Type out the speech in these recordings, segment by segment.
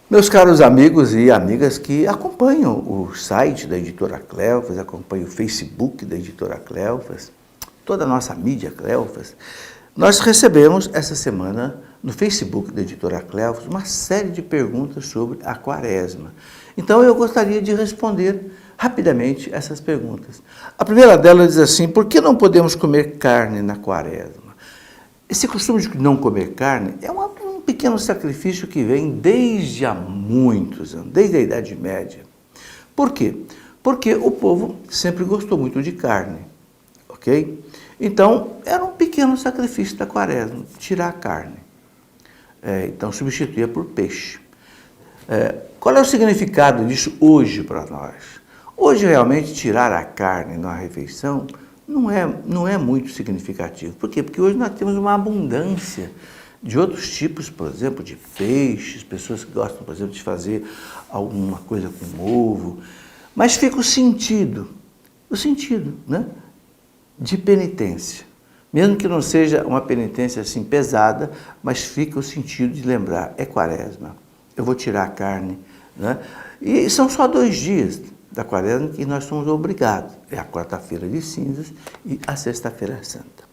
Meus caros amigos e amigas que acompanham o site da Editora Cleofas, acompanham o Facebook da Editora Cleofas, toda a nossa mídia Cleofas, nós recebemos essa semana no Facebook da Editora Cleofas uma série de perguntas sobre a Quaresma. Então eu gostaria de responder rapidamente essas perguntas. A primeira delas diz assim: por que não podemos comer carne na Quaresma? Esse costume de não comer carne é um pequeno sacrifício que vem desde há muitos anos, desde a Idade Média. Por quê? Porque o povo sempre gostou muito de carne, ok? Então, era um pequeno sacrifício da Quaresma, tirar a carne. Então, substituía por peixe. Qual é o significado disso hoje para nós? Hoje, realmente, tirar a carne na refeição não é muito significativo. Por quê? Porque hoje nós temos uma abundância de outros tipos, por exemplo, de peixes, pessoas que gostam, por exemplo, de fazer alguma coisa com ovo, mas fica o sentido, né, de penitência. Mesmo que não seja uma penitência assim pesada, mas fica o sentido de lembrar, é Quaresma, eu vou tirar a carne, né? E são só 2 dias da Quaresma que nós somos obrigados, é a quarta-feira de cinzas e a sexta-feira santa.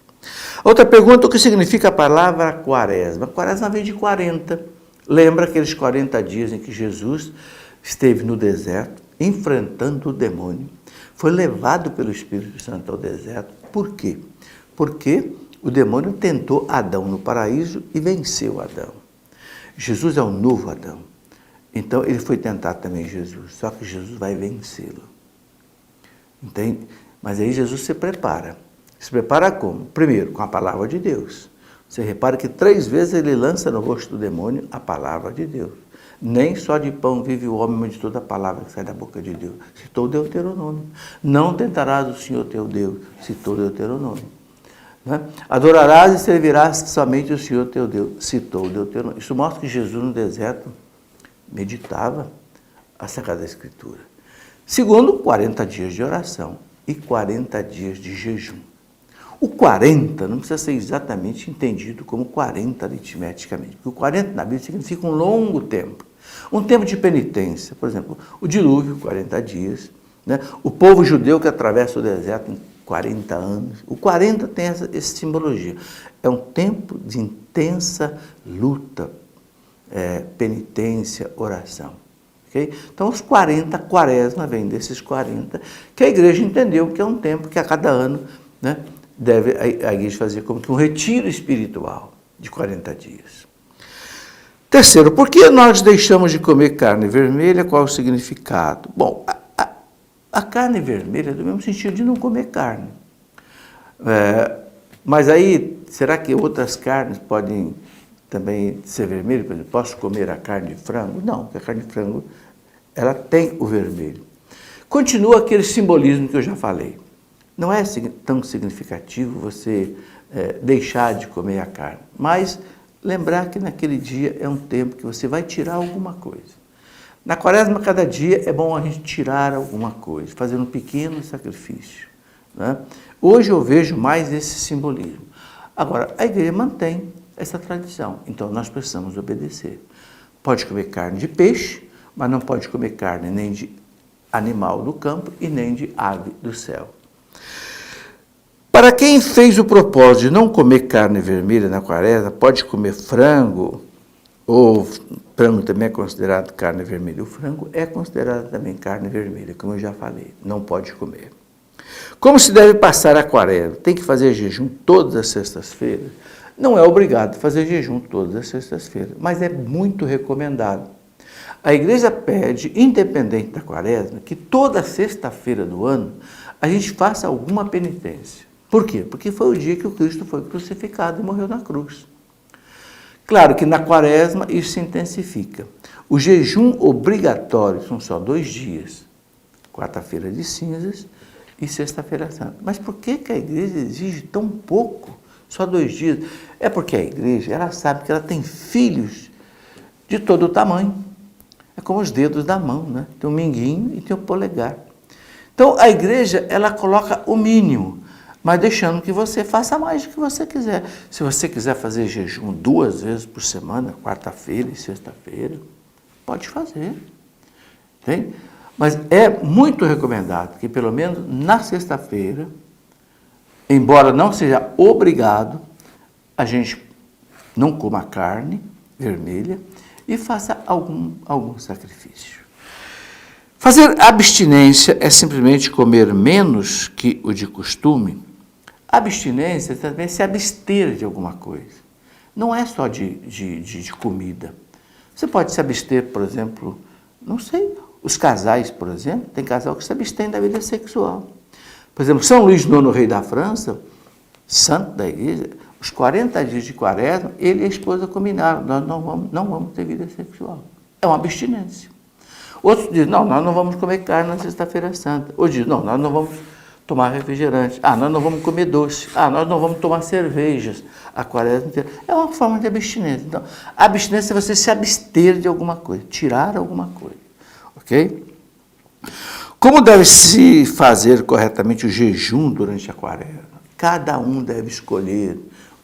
Outra pergunta: o que significa a palavra Quaresma? Quaresma vem de 40. Lembra aqueles 40 dias em que Jesus esteve no deserto, enfrentando o demônio. Foi levado pelo Espírito Santo ao deserto. Por quê? Porque o demônio tentou Adão no paraíso e venceu Adão. Jesus é o novo Adão. Então, ele foi tentar também Jesus, só que Jesus vai vencê-lo. Entende? Mas aí Jesus se prepara. Se prepara como? Primeiro, com a palavra de Deus. Você repara que 3 vezes ele lança no rosto do demônio a palavra de Deus. Nem só de pão vive o homem, mas de toda a palavra que sai da boca de Deus. Citou Deuteronômio. Não tentarás o Senhor teu Deus. Citou Deuteronômio. Né? Adorarás e servirás somente o Senhor teu Deus. Citou Deuteronômio. Isso mostra que Jesus no deserto meditava a Sagrada Escritura. Segundo, 40 dias de oração e 40 dias de jejum. O 40 não precisa ser exatamente entendido como 40 aritmeticamente, porque o 40 na Bíblia significa um longo tempo. Um tempo de penitência, por exemplo, o dilúvio, 40 dias, né? O povo judeu que atravessa o deserto em 40 anos. O 40 tem essa simbologia. É um tempo de intensa luta, penitência, oração. Okay? Então, os 40, Quaresma vem desses 40, que a igreja entendeu que é um tempo que a cada ano, né, deve a igreja fazer como que um retiro espiritual de 40 dias. Terceiro, por que nós deixamos de comer carne vermelha? Qual é o significado? Bom, a carne vermelha é do mesmo sentido de não comer carne. Mas aí, será que outras carnes podem também ser vermelhas? Por exemplo, posso comer a carne de frango? Não, porque a carne de frango ela tem o vermelho. Continua aquele simbolismo que eu já falei. Não é tão significativo você deixar de comer a carne, mas lembrar que naquele dia é um tempo que você vai tirar alguma coisa. Na Quaresma, cada dia é bom a gente tirar alguma coisa, fazer um pequeno sacrifício, né? Hoje eu vejo mais esse simbolismo. Agora, a igreja mantém essa tradição, então nós precisamos obedecer. Pode comer carne de peixe, mas não pode comer carne nem de animal do campo e nem de ave do céu. Para quem fez o propósito de não comer carne vermelha na Quaresma, pode comer frango, ou frango também é considerado carne vermelha. O frango é considerado também carne vermelha, como eu já falei, não pode comer. Como se deve passar a Quaresma? Tem que fazer jejum todas as sextas-feiras? Não é obrigado a fazer jejum todas as sextas-feiras, mas é muito recomendado. A igreja pede, independente da Quaresma, que toda sexta-feira do ano a gente faça alguma penitência. Por quê? Porque foi o dia que o Cristo foi crucificado e morreu na cruz. Claro que na Quaresma isso se intensifica. O jejum obrigatório são só 2 dias, quarta-feira de cinzas e sexta-feira santa. Mas por que a igreja exige tão pouco? Só 2 dias? É porque a igreja, ela sabe que ela tem filhos de todo o tamanho. É como os dedos da mão, né? Tem o minguinho e tem o polegar. Então, a igreja, ela coloca o mínimo, mas deixando que você faça mais do que você quiser. Se você quiser fazer jejum 2 vezes por semana, quarta-feira e sexta-feira, pode fazer. Entende? Mas é muito recomendado que pelo menos na sexta-feira, embora não seja obrigado, a gente não coma carne vermelha e faça algum sacrifício. Fazer abstinência é simplesmente comer menos que o de costume. Abstinência é também se abster de alguma coisa. Não é só de comida. Você pode se abster, por exemplo, não sei, os casais, por exemplo, tem casal que se abstém da vida sexual. Por exemplo, São Luís IX, rei da França, santo da igreja, os 40 dias de quaresma, ele e a esposa combinaram, nós não vamos ter vida sexual. É uma abstinência. Outros dizem, não, nós não vamos comer carne na sexta-feira santa. Outros dizem, não, nós não vamos tomar refrigerante. Nós não vamos comer doce. Nós não vamos tomar cervejas a quaresma inteira. É uma forma de abstinência. Então, a abstinência é você se abster de alguma coisa, tirar alguma coisa. Ok? Como deve-se fazer corretamente o jejum durante a quaresma? Cada um deve escolher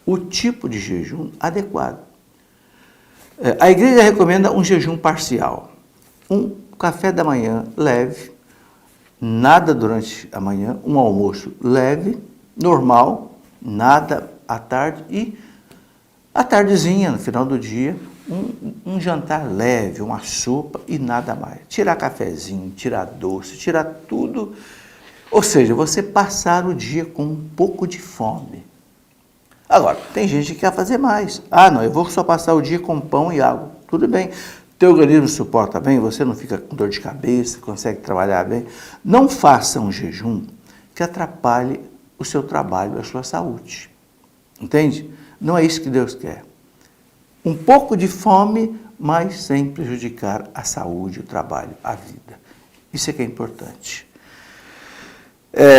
o tipo de jejum adequado. A igreja recomenda um jejum parcial. Um café da manhã leve, nada durante a manhã, um almoço leve, normal, nada à tarde e à tardezinha, no final do dia, um jantar leve, uma sopa e nada mais. Tirar cafezinho, tirar doce, tirar tudo. Ou seja, você passar o dia com um pouco de fome. Agora, tem gente que quer fazer mais. Não, eu vou só passar o dia com pão e água. Tudo bem. Teu organismo suporta bem, você não fica com dor de cabeça, consegue trabalhar bem. Não faça um jejum que atrapalhe o seu trabalho, a sua saúde. Entende? Não é isso que Deus quer. Um pouco de fome, mas sem prejudicar a saúde, o trabalho, a vida. Isso é que é importante.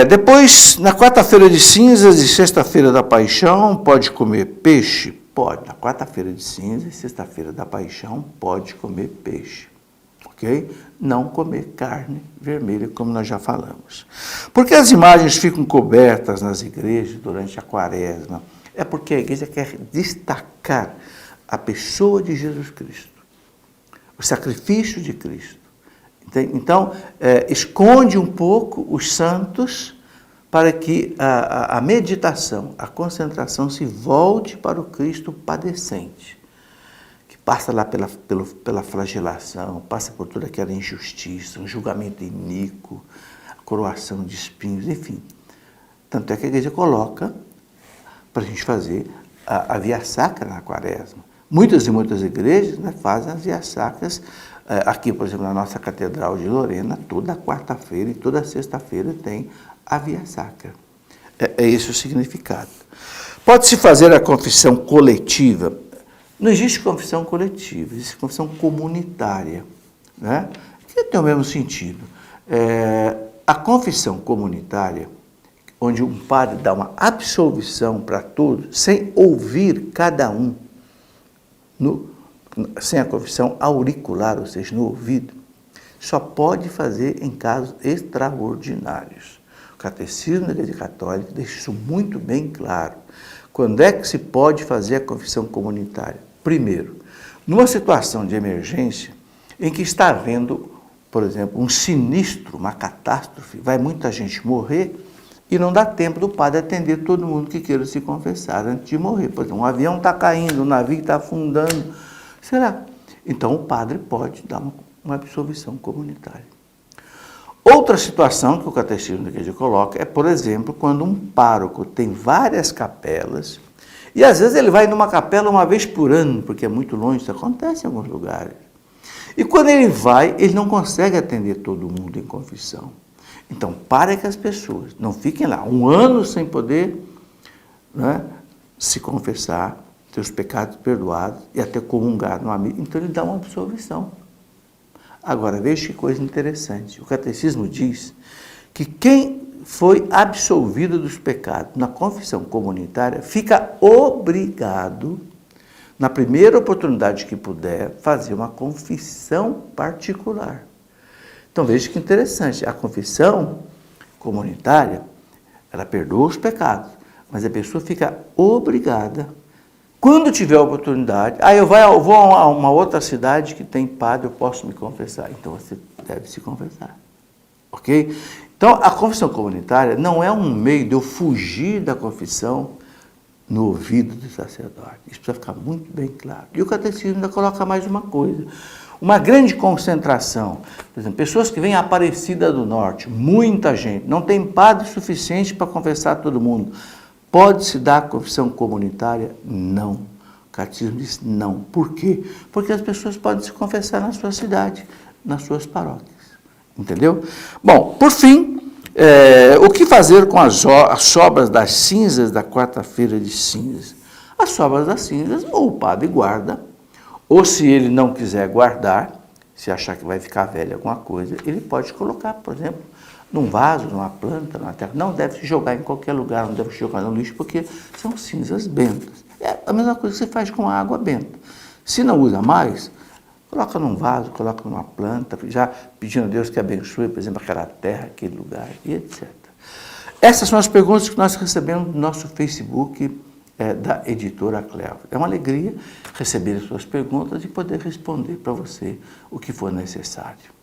Depois, na quarta-feira de cinzas e sexta-feira da paixão, pode comer peixe? Pode. Na quarta-feira de cinzas e sexta-feira da paixão, pode comer peixe. Ok? Não comer carne vermelha, como nós já falamos. Por que as imagens ficam cobertas nas igrejas durante a quaresma? É porque a igreja quer destacar a pessoa de Jesus Cristo, o sacrifício de Cristo. Então, esconde um pouco os santos para que a meditação, a concentração se volte para o Cristo padecente, que passa lá pela flagelação, passa por toda aquela injustiça, um julgamento iníquo, a coroação de espinhos, enfim. Tanto é que a igreja coloca para a gente fazer a via sacra na quaresma. Muitas e muitas igrejas fazem as vias sacras. Aqui, por exemplo, na nossa Catedral de Lorena, toda quarta-feira e toda sexta-feira tem a via sacra. É esse o significado. Pode-se fazer a confissão coletiva? Não existe confissão coletiva, existe confissão comunitária, né? Que tem o mesmo sentido. A confissão comunitária, onde um padre dá uma absolvição para todos, sem ouvir cada um, sem a confissão auricular, ou seja, no ouvido, só pode fazer em casos extraordinários. O Catecismo da Igreja Católica deixa isso muito bem claro. Quando é que se pode fazer a confissão comunitária? Primeiro, numa situação de emergência em que está havendo, por exemplo, um sinistro, uma catástrofe, vai muita gente morrer e não dá tempo do padre atender todo mundo que queira se confessar antes de morrer. Por exemplo, um avião está caindo, um navio está afundando. Será? Então o padre pode dar uma absolvição comunitária. Outra situação que o Catecismo da Igreja coloca é, por exemplo, quando um pároco tem várias capelas e às vezes ele vai numa capela uma vez por ano, porque é muito longe, isso acontece em alguns lugares. E quando ele vai, ele não consegue atender todo mundo em confissão. Então, para que as pessoas não fiquem lá um ano sem poder, né, se confessar, ter os pecados perdoados e até comungar no amigo. Então, ele dá uma absolvição. Agora, veja que coisa interessante. O Catecismo diz que quem foi absolvido dos pecados na confissão comunitária fica obrigado, na primeira oportunidade que puder, fazer uma confissão particular. Então, veja que interessante. A confissão comunitária, ela perdoa os pecados, mas a pessoa fica obrigada Quando tiver oportunidade, eu vou a uma outra cidade que tem padre, eu posso me confessar. Então você deve se confessar. Ok? Então a confissão comunitária não é um meio de eu fugir da confissão no ouvido do sacerdote. Isso precisa ficar muito bem claro. E o catecismo ainda coloca mais uma coisa. Uma grande concentração. Por exemplo, pessoas que vêm a Aparecida do Norte, muita gente, não tem padre suficiente para confessar todo mundo. Pode-se dar a confissão comunitária? Não. O catecismo diz não. Por quê? Porque as pessoas podem se confessar na sua cidade, nas suas paróquias. Entendeu? Bom, por fim, o que fazer com as sobras das cinzas da quarta-feira de cinzas? As sobras das cinzas, ou o padre guarda, ou se ele não quiser guardar, se achar que vai ficar velha alguma coisa, ele pode colocar, por exemplo, num vaso, numa planta, numa terra. Não deve se jogar em qualquer lugar, não deve se jogar no lixo, porque são cinzas bentas. É a mesma coisa que você faz com a água benta. Se não usa mais, coloca num vaso, coloca numa planta, já pedindo a Deus que abençoe, por exemplo, aquela terra, aquele lugar, e etc. Essas são as perguntas que nós recebemos no nosso Facebook da editora Cléo. É uma alegria receber as suas perguntas e poder responder para você o que for necessário.